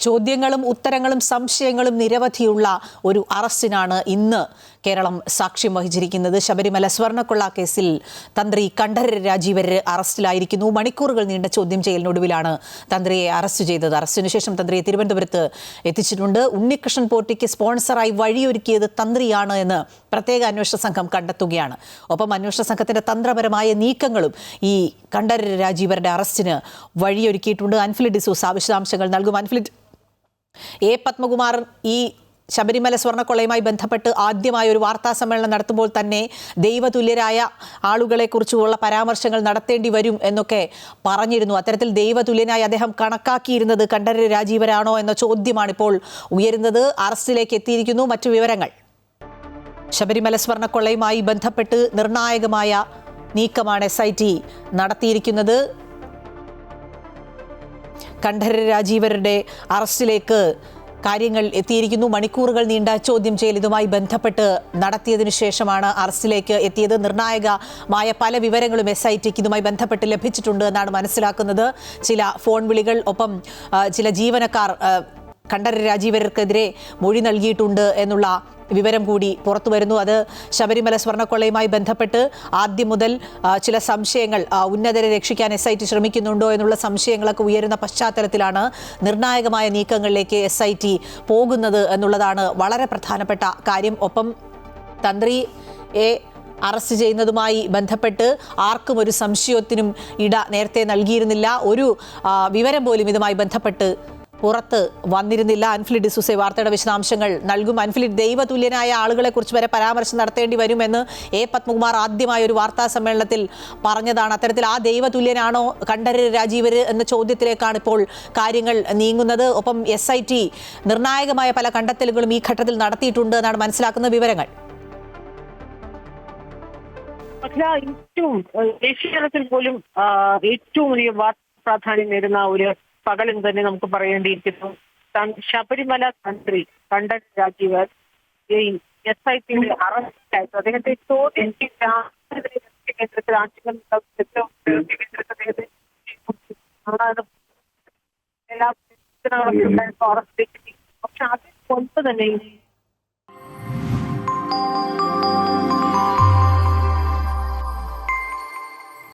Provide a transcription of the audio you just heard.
ചോദ്യങ്ങളും ഉത്തരങ്ങളും സംശയങ്ങളും നിരവധിയുള്ള ഒരു അറസ്റ്റിനാണ് ഇന്ന് കേരളം സാക്ഷ്യം വഹിച്ചിരിക്കുന്നത്. ശബരിമല സ്വർണ്ണക്കൊള്ള കേസിൽ തന്ത്രി കണ്ഠരര് രാജീവര് അറസ്റ്റിലായിരിക്കുന്നു. മണിക്കൂറുകൾ നീണ്ട ചോദ്യം ചെയ്യലിനൊടുവിലാണ് തന്ത്രിയെ അറസ്റ്റ് ചെയ്തത്. അറസ്റ്റിന് ശേഷം തന്ത്രിയെ തിരുവനന്തപുരത്ത് എത്തിച്ചിട്ടുണ്ട്. ഉണ്ണികൃഷ്ണൻ പോറ്റിക്ക് സ്പോൺസറായി വഴിയൊരുക്കിയത് തന്ത്രിയാണ് എന്ന് പ്രത്യേക അന്വേഷണ സംഘം കണ്ടെത്തുകയാണ്. ഒപ്പം അന്വേഷണ സംഘത്തിന്റെ തന്ത്രപരമായ നീക്കങ്ങളും ഈ കണ്ഠരര് രാജീവരുടെ അറസ്റ്റിന് വഴിയൊരുക്കിയിട്ടുണ്ട്. അൻഫിലിഡ് ഡിസൂസ വിശദാംശങ്ങൾ നൽകും. അൻഫിലിഡ്, എ പത്മകുമാർ ഈ ശബരിമല സ്വർണ്ണക്കൊള്ളയുമായി ബന്ധപ്പെട്ട് ആദ്യമായ ഒരു വാർത്താ സമ്മേളനം നടത്തുമ്പോൾ തന്നെ ദൈവതുല്യരായ ആളുകളെക്കുറിച്ചുള്ള പരാമർശങ്ങൾ നടത്തേണ്ടി വരും എന്നൊക്കെ പറഞ്ഞിരുന്നു. അത്തരത്തിൽ ദൈവതുല്യനായി അദ്ദേഹം കണക്കാക്കിയിരുന്നത് കണ്ഠരര് രാജീവരാണോ എന്ന ചോദ്യമാണ് ഇപ്പോൾ ഉയരുന്നത്. അറസ്റ്റിലേക്ക് എത്തിയിരിക്കുന്നു. മറ്റു വിവരങ്ങൾ: ശബരിമല സ്വർണ്ണക്കൊള്ളയുമായി ബന്ധപ്പെട്ട് നിർണായകമായ നീക്കമാണ് SIT നടത്തിയിരിക്കുന്നത്. കണ്ഠരര് രാജീവരുടെ അറസ്റ്റിലേക്ക് കാര്യങ്ങൾ എത്തിയിരിക്കുന്നു. മണിക്കൂറുകൾ നീണ്ട ചോദ്യം ചെയ്യൽ ഇതുമായി ബന്ധപ്പെട്ട് നടത്തിയതിനു ശേഷമാണ് അറസ്റ്റിലേക്ക് എത്തിയത്. നിർണായകമായ പല വിവരങ്ങളും SITക്ക് ഇതുമായി ബന്ധപ്പെട്ട് ലഭിച്ചിട്ടുണ്ട് എന്നാണ് മനസ്സിലാക്കുന്നത്. ചില ഫോൺ വിളികൾ, ഒപ്പം ചില ജീവനക്കാർ കണ്ഠരര് രാജീവർക്കെതിരെ മൊഴി നൽകിയിട്ടുണ്ട് എന്നുള്ള വിവരം കൂടി പുറത്തു വരുന്നു. അത് ശബരിമല സ്വർണ്ണക്കൊള്ളയുമായി ബന്ധപ്പെട്ട് ആദ്യം മുതൽ ചില സംശയങ്ങൾ, ഉന്നതരെ രക്ഷിക്കാൻ SIT ശ്രമിക്കുന്നുണ്ടോ എന്നുള്ള സംശയങ്ങളൊക്കെ ഉയരുന്ന പശ്ചാത്തലത്തിലാണ് നിർണായകമായ നീക്കങ്ങളിലേക്ക് SIT പോകുന്നത് എന്നുള്ളതാണ് വളരെ പ്രധാനപ്പെട്ട കാര്യം. ഒപ്പം തന്ത്രിയെ അറസ്റ്റ് ചെയ്യുന്നതുമായി ബന്ധപ്പെട്ട് ആർക്കും ഒരു സംശയത്തിനും ഇട നേരത്തെ നൽകിയിരുന്നില്ല. ഒരു വിവരം പോലും ഇതുമായി ബന്ധപ്പെട്ട് പുറത്ത് വന്നിരുന്നില്ല. അൻഫിലിഡ് ഡിസൂസ വാർത്തയുടെ വിശദാംശങ്ങൾ നൽകും. അൻഫിലിഡ്, ദൈവതുല്യനായ ആളുകളെ കുറിച്ച് വരെ പരാമർശം നടത്തേണ്ടി വരുമെന്ന് എ പത്മകുമാർ ആദ്യമായ ഒരു വാർത്താ സമ്മേളനത്തിൽ പറഞ്ഞതാണ്. അത്തരത്തിൽ ആ ദൈവതുല്യനാണോ കണ്ഠരര് രാജീവര് എന്ന ചോദ്യത്തിലേക്കാണ് ഇപ്പോൾ കാര്യങ്ങൾ നീങ്ങുന്നത്. ഒപ്പം SIT നിർണായകമായ പല കണ്ടെത്തലുകളും ഈ ഘട്ടത്തിൽ നടത്തിയിട്ടുണ്ട് എന്നാണ് മനസ്സിലാക്കുന്ന വിവരങ്ങൾ. ഏറ്റവും ദേശീയ തലത്തിൽ പോലും ഏറ്റവും വലിയ വാർത്താ പ്രാധാന്യം നേടുന്ന ഒരു പകലെന്ന് തന്നെ നമുക്ക് പറയേണ്ടിയിരിക്കുന്നു. ശബരിമല തന്ത്രി കണ്ഠരര് രാജീവർ SITയുടെ അറസ്റ്റിലായിരുന്നു. അദ്ദേഹത്തെ ചോദ്യം കേന്ദ്രത്തിൽ എല്ലാ അറസ്റ്റ്. പക്ഷെ അതിന് മുൻപ് തന്നെ